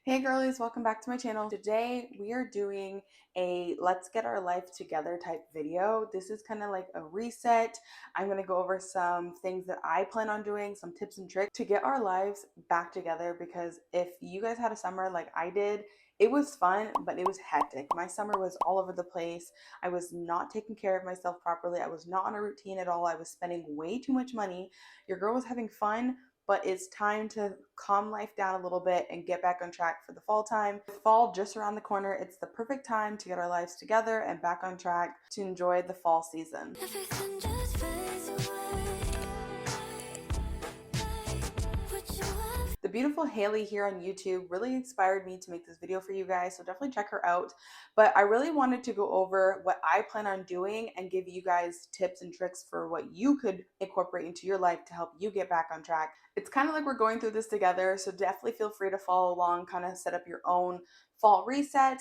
Hey girlies, welcome back to my channel. Today we are doing a let's get our life together type video. This is kind of like a reset. I'm going to go over some things that I plan on doing, some tips and tricks to get our lives back together, because if you guys had a summer like I did, it was fun, but it was hectic. My summer was all over the place. I was not taking care of myself properly. I was not on a routine at all. I was spending way too much money. Your girl was having fun, but it's time to calm life down a little bit and get back on track for the fall time. With fall just around the corner, it's the perfect time to get our lives together and back on track to enjoy the fall season. Everything just fades away. The beautiful Haley here on YouTube really inspired me to make this video for you guys, so definitely check her out. But I really wanted to go over what I plan on doing and give you guys tips and tricks for what you could incorporate into your life to help you get back on track. It's kind of like we're going through this together, so definitely feel free to follow along, kind of set up your own fall reset,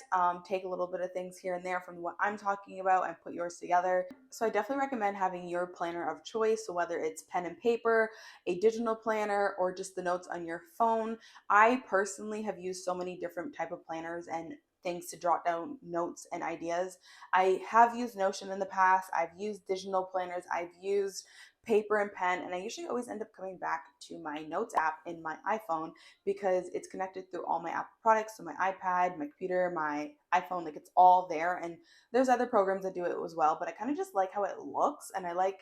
take a little bit of things here and there from what I'm talking about and put yours together. So I definitely recommend having your planner of choice, so whether it's pen and paper, a digital planner, or just the notes on your phone. I personally have used so many different type of planners and things to jot down notes and ideas. I have used Notion in the past. I've used digital planners. I've used paper and pen, and I usually always end up coming back to my notes app in my iPhone because it's connected through all my Apple products, so my iPad, my computer, my iPhone, like it's all there. And there's other programs that do it as well, but I kind of just like how it looks, and I like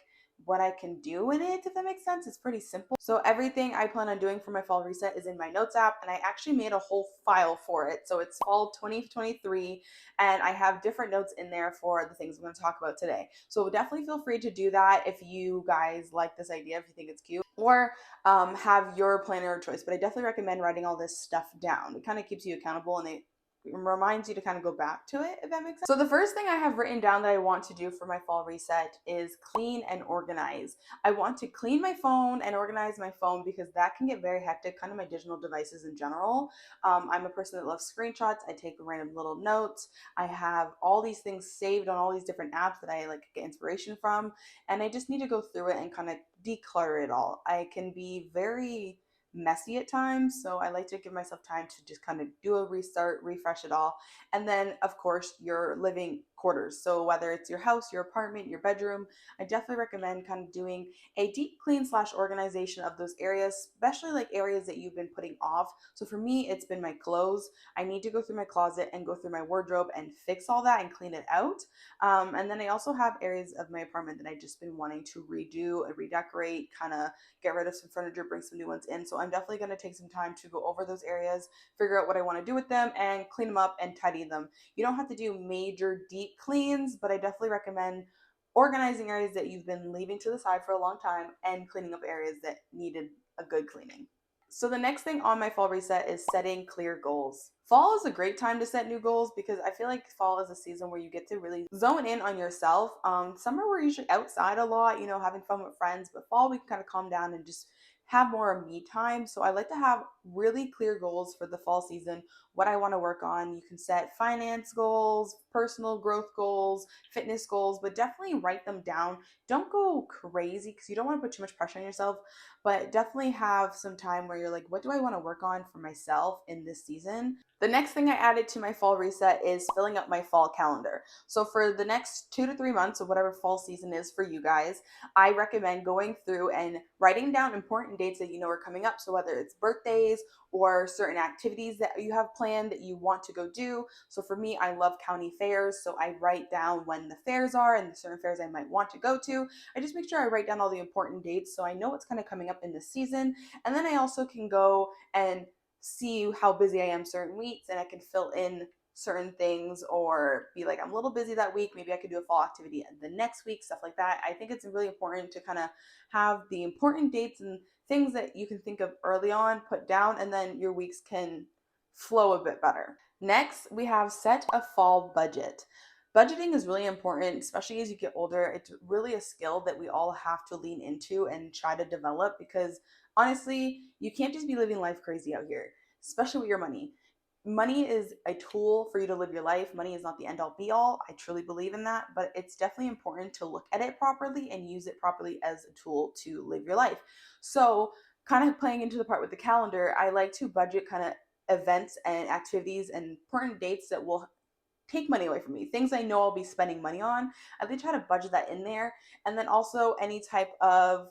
what I can do in it, if that makes sense. It's pretty simple. So everything I plan on doing for my fall reset is in my notes app, and I actually made a whole file for it. So it's fall 2023, and I have different notes in there for the things I'm going to talk about today. So definitely feel free to do that if you guys like this idea, if you think it's cute, or have your planner of choice. But I definitely recommend writing all this stuff down. It kind of keeps you accountable, and it reminds you to kind of go back to it, if that makes sense. So the first thing I have written down that I want to do for my fall reset is clean and organize. I want to clean my phone and organize my phone because that can get very hectic, kind of my digital devices in general. I'm a person that loves screenshots. I take random little notes. I have all these things saved on all these different apps that I like get inspiration from, and I just need to go through it and kind of declutter it all. I can be very messy at times, so I like to give myself time to just kind of do a restart, refresh it all. And then of course your living quarters, so whether it's your house, your apartment, your bedroom, I definitely recommend kind of doing a deep clean slash organization of those areas, especially like areas that you've been putting off. So for me, it's been my clothes. I need to go through my closet and go through my wardrobe and fix all that and clean it out. And then I also have areas of my apartment that I've just been wanting to redo and redecorate, kind of get rid of some furniture, bring some new ones in. So I'm definitely going to take some time to go over those areas, figure out what I want to do with them, and clean them up and tidy them. You don't have to do major deep cleans, but I definitely recommend organizing areas that you've been leaving to the side for a long time and cleaning up areas that needed a good cleaning. So the next thing on my fall reset is setting clear goals. Fall is a great time to set new goals because I feel like fall is a season where you get to really zone in on yourself. Summer we're usually outside a lot, having fun with friends, but fall we can kind of calm down and just have more me time. So I like to have really clear goals for the fall season, what I want to work on. You can set finance goals, personal growth goals, fitness goals, but definitely write them down. Don't go crazy because you don't want to put too much pressure on yourself, but definitely have some time where you're like, what do I want to work on for myself in this season? The next thing I added to my fall reset is filling up my fall calendar. So for the next 2 to 3 months of whatever fall season is for you guys, I recommend going through and writing down important dates that you know are coming up. So whether it's birthdays or certain activities that you have planned that you want to go do. So for me, I love county fairs. So I write down when the fairs are and the certain fairs I might want to go to. I just make sure I write down all the important dates so I know what's kind of coming up in this season. And then I also can go and see how busy I am certain weeks, and I can fill in certain things or be like, I'm a little busy that week, maybe I could do a fall activity the next week, stuff like that. I think it's really important to kind of have the important dates and things that you can think of early on put down, and then your weeks can flow a bit better. Next, we have set a fall budget. Budgeting is really important, especially as you get older. It's really a skill that we all have to lean into and try to develop because honestly, you can't just be living life crazy out here, especially with your money. Money is a tool for you to live your life. Money is not the end all be all. I truly believe in that, but it's definitely important to look at it properly and use it properly as a tool to live your life. So, kind of playing into the part with the calendar, I like to budget kind of events and activities and important dates that will take money away from me, things I know I'll be spending money on. I really try to budget that in there. And then also any type of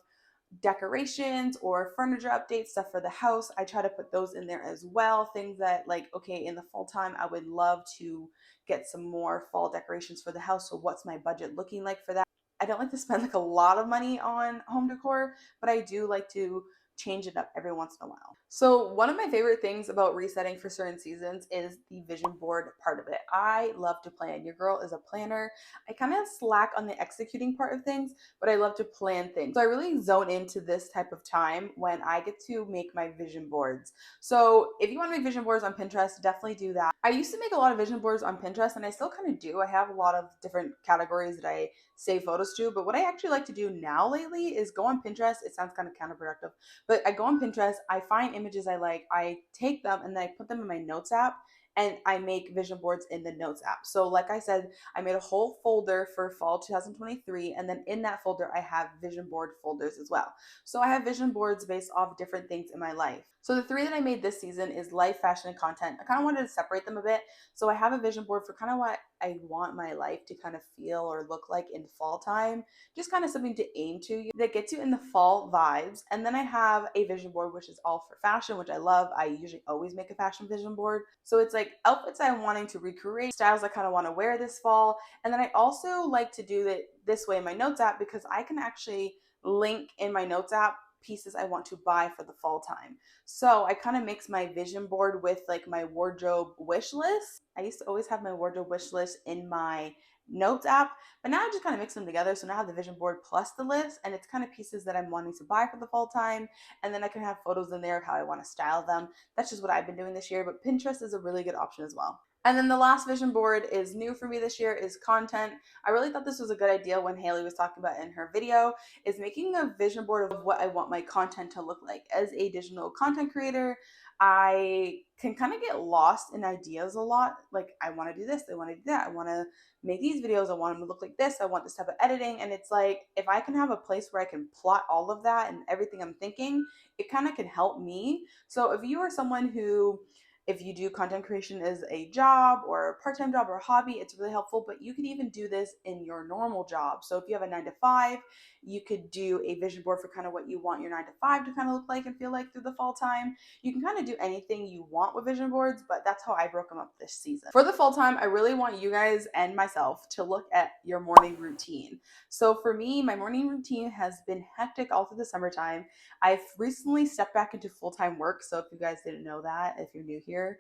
decorations or furniture updates, stuff for the house, I try to put those in there as well. Things that, like, okay, in the fall time, I would love to get some more fall decorations for the house. So what's my budget looking like for that? I don't like to spend like a lot of money on home decor, but I do like to change it up every once in a while. So one of my favorite things about resetting for certain seasons is the vision board part of it. I love to plan. Your girl is a planner. I kind of slack on the executing part of things, but I love to plan things. So I really zone into this type of time when I get to make my vision boards. So if you want to make vision boards on Pinterest, definitely do that. I used to make a lot of vision boards on Pinterest, and I still kind of do. I have a lot of different categories that I save photos to, but what I actually like to do now lately is go on Pinterest. It sounds kind of counterproductive, but I go on Pinterest, I find images I like, I take them and then I put them in my notes app, and I make vision boards in the notes app. So like I said, I made a whole folder for fall 2023, and then in that folder I have vision board folders as well. So I have vision boards based off different things in my life. So the three that I made this season is life, fashion, and content. I kind of wanted to separate them a bit. So I have a vision board for kind of what I want my life to kind of feel or look like in fall time, just kind of something to aim to that gets you in the fall vibes. And then I have a vision board which is all for fashion, which I love. I usually always make a fashion vision board. So it's like outfits I'm wanting to recreate, styles I kind of want to wear this fall. And then I also like to do it this way in my notes app because I can actually link in my notes app pieces I want to buy for the fall time. So I kind of mix my vision board with like my wardrobe wish list. I used to always have my wardrobe wish list in my notes app, but now I just kind of mix them together. So now I have the vision board plus the list, and it's kind of pieces that I'm wanting to buy for the fall time. And then I can have photos in there of how I want to style them. That's just what I've been doing this year, but Pinterest is a really good option as well. And then the last vision board is new for me this year is content. I really thought this was a good idea when Haley was talking about in her video, is making a vision board of what I want my content to look like. As a digital content creator, I can kind of get lost in ideas a lot. Like, I want to do this, I want to do that, I want to make these videos, I want them to look like this, I want this type of editing. And it's like, if I can have a place where I can plot all of that and everything I'm thinking, it kind of can help me. So if you are someone who, if you do content creation as a job or a part-time job or a hobby, it's really helpful, but you could even do this in your normal job. So if you have a 9 to 5, you could do a vision board for kind of what you want your 9 to 5 to kind of look like and feel like through the fall time. You can kind of do anything you want with vision boards, but that's how I broke them up this season. For the fall time, I really want you guys and myself to look at your morning routine. So for me, my morning routine has been hectic all through the summertime. I've recently stepped back into full-time work. So if you guys didn't know that, if you're new here,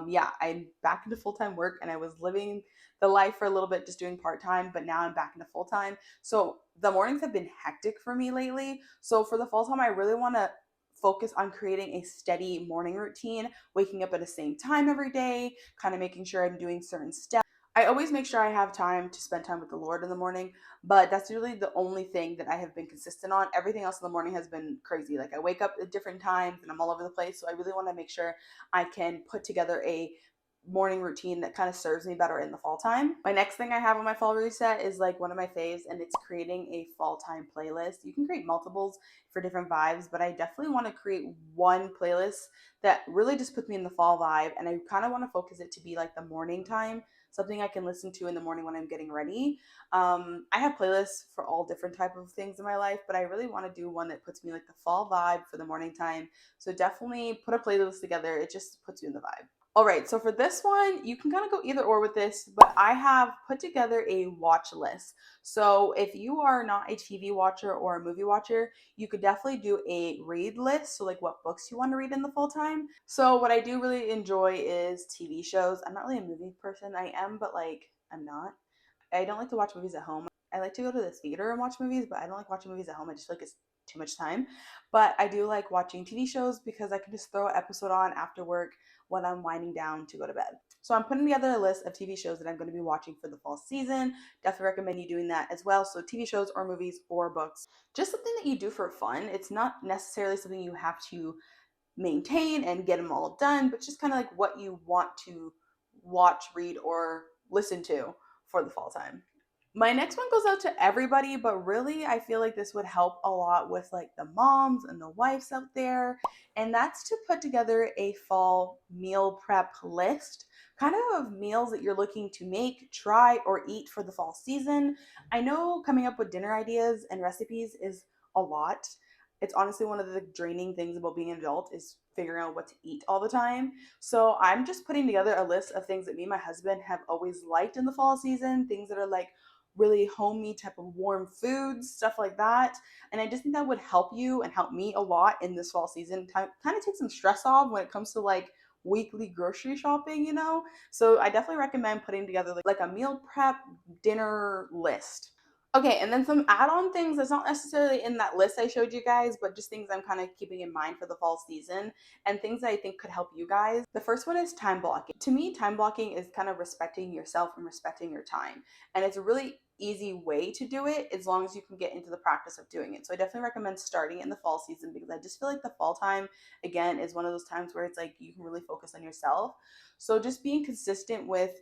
yeah, I'm back into full-time work, and I was living the life for a little bit just doing part-time, but now I'm back into full-time. So the mornings have been hectic for me lately. So for the fall time, I really want to focus on creating a steady morning routine, waking up at the same time every day, kind of making sure I'm doing certain steps. I always make sure I have time to spend time with the Lord in the morning, but that's really the only thing that I have been consistent on. Everything else in the morning has been crazy. Like, I wake up at different times and I'm all over the place. So I really want to make sure I can put together a morning routine that kind of serves me better in the fall time. My next thing I have on my fall reset is like one of my faves, and it's creating a fall time playlist. You can create multiples for different vibes, but I definitely want to create one playlist that really just puts me in the fall vibe, and I kind of want to focus it to be like the morning time, something I can listen to in the morning when I'm getting ready. I have playlists for all different type of things in my life, but I really want to do one that puts me like the fall vibe for the morning time. So definitely put a playlist together. It just puts you in the vibe. All right, so for this one, you can kind of go either or with this, but I have put together a watch list. So if you are not a TV watcher or a movie watcher, you could definitely do a read list. So like what books you want to read in the fall time. So what I do really enjoy is TV shows. I'm not really a movie person. I am, but like I'm not. I don't like to watch movies at home. I like to go to the theater and watch movies, but I don't like watching movies at home. I just feel like it's too much time. But I do like watching TV shows because I can just throw an episode on after work when I'm winding down to go to bed. So I'm putting together a list of TV shows that I'm going to be watching for the fall season. Definitely recommend you doing that as well. So TV shows or movies or books. Just something that you do for fun. It's not necessarily something you have to maintain and get them all done, but just kind of like what you want to watch, read, or listen to for the fall time. My next one goes out to everybody, but really I feel like this would help a lot with like the moms and the wives out there. And that's to put together a fall meal prep list, kind of meals that you're looking to make, try, or eat for the fall season. I know coming up with dinner ideas and recipes is a lot. It's honestly one of the draining things about being an adult is figuring out what to eat all the time. So I'm just putting together a list of things that me and my husband have always liked in the fall season, things that are like really homey type of warm foods, stuff like that. And I just think that would help you and help me a lot in this fall season. Kind of take some stress off when it comes to like weekly grocery shopping, you know? So I definitely recommend putting together like a meal prep dinner list. Okay, and then some add-on things that's not necessarily in that list I showed you guys, but just things I'm kind of keeping in mind for the fall season and things that I think could help you guys. The first one is time blocking. To me, time blocking is kind of respecting yourself and respecting your time. And it's a really easy way to do it as long as you can get into the practice of doing it. So I definitely recommend starting in the fall season because I just feel like the fall time, again, is one of those times where it's like you can really focus on yourself. So just being consistent with,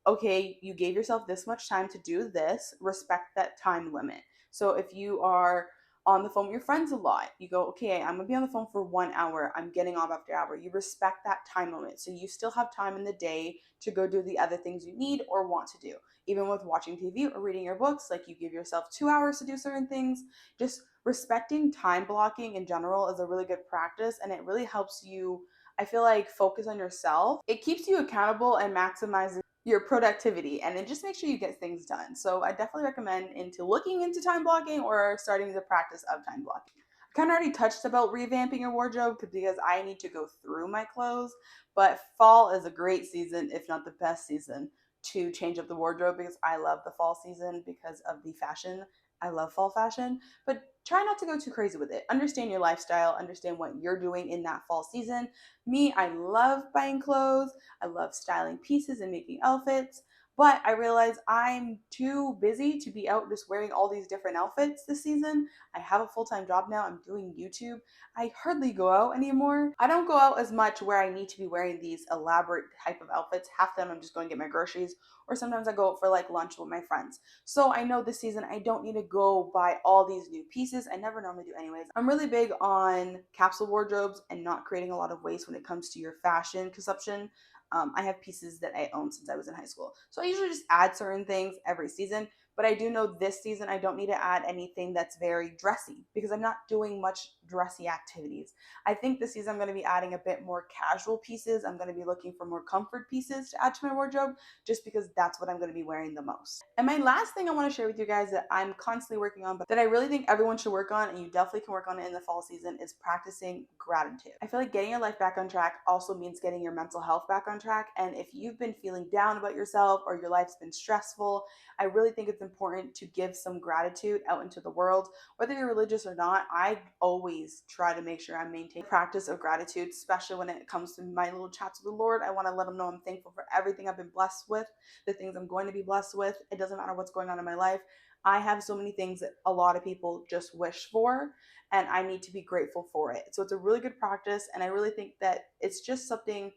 okay, you gave yourself this much time to do this, respect that time limit. So if you are on the phone with your friends a lot, you go, okay, I'm gonna be on the phone for 1 hour, I'm getting off after hour. You respect that time limit. So you still have time in the day to go do the other things you need or want to do. Even with watching TV or reading your books, like you give yourself 2 hours to do certain things. Just respecting time blocking in general is a really good practice and it really helps you, I feel like, focus on yourself. It keeps you accountable and maximizes your productivity and it just makes sure you get things done. So I definitely recommend into looking into time blocking or starting the practice of time blocking. I kind of already touched about revamping your wardrobe because I need to go through my clothes, but fall is a great season, if not the best season, to change up the wardrobe because I love the fall season because of the fashion. I love fall fashion, but try not to go too crazy with it. Understand your lifestyle, understand what you're doing in that fall season. Me, I love buying clothes. I love styling pieces and making outfits, but I realize I'm too busy to be out just wearing all these different outfits this season. I have a full-time job now. I'm doing YouTube. I hardly go out anymore. I don't go out as much where I need to be wearing these elaborate type of outfits. Half them I'm just going to get my groceries, or sometimes I go out for like lunch with my friends. So I know this season I don't need to go buy all these new pieces. I never normally do anyways. I'm really big on capsule wardrobes and not creating a lot of waste when it comes to your fashion consumption. I have pieces that I own since I was in high school. So I usually just add certain things every season. But I do know this season I don't need to add anything that's very dressy because I'm not doing much dressy activities. I think this season I'm going to be adding a bit more casual pieces. I'm going to be looking for more comfort pieces to add to my wardrobe just because that's what I'm going to be wearing the most. And my last thing I want to share with you guys that I'm constantly working on, but that I really think everyone should work on, and you definitely can work on it in the fall season, is practicing gratitude. I feel like getting your life back on track also means getting your mental health back on track. And if you've been feeling down about yourself or your life's been stressful, I really think it's important to give some gratitude out into the world. Whether you're religious or not, I always try to make sure I maintain the practice of gratitude, especially when it comes to my little chats with the Lord. I want to let him know I'm thankful for everything I've been blessed with, the things I'm going to be blessed with. It doesn't matter what's going on in my life. I have so many things that a lot of people just wish for, and I need to be grateful for it. So it's a really good practice, and I really think that it's just something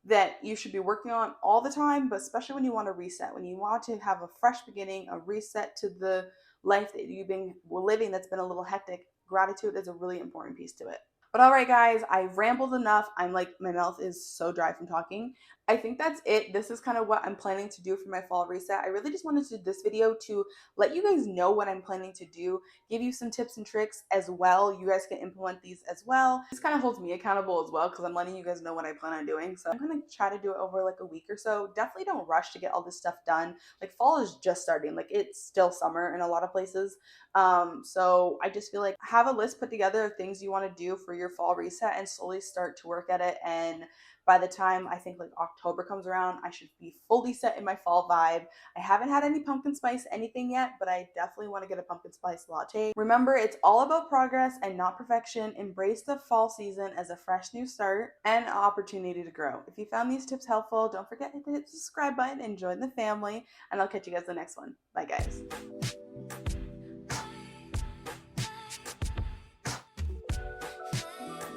that you should be working on all the time, but especially when you want to reset, when you want to have a fresh beginning, a reset to the life that you've been living that's been a little hectic. Gratitude is a really important piece to it. But all right, guys, I've rambled enough. I'm like, my mouth is so dry from talking. I think that's it. This is kind of what I'm planning to do for my fall reset. I really just wanted to do this video to let you guys know what I'm planning to do, give you some tips and tricks as well. You guys can implement these as well. This kind of holds me accountable as well because I'm letting you guys know what I plan on doing. So I'm going to try to do it over like a week or so. Definitely don't rush to get all this stuff done. Like fall is just starting. Like it's still summer in a lot of places. So I just feel like have a list put together of things you want to do for your fall reset and slowly start to work at it. And by the time I think like October comes around, I should be fully set in my fall vibe. I haven't had any pumpkin spice anything yet, but I definitely want to get a pumpkin spice latte. Remember, it's all about progress and not perfection. Embrace the fall season as a fresh new start and an opportunity to grow. If you found these tips helpful, don't forget to hit the subscribe button and join the family, and I'll catch you guys in the next one. Bye, guys.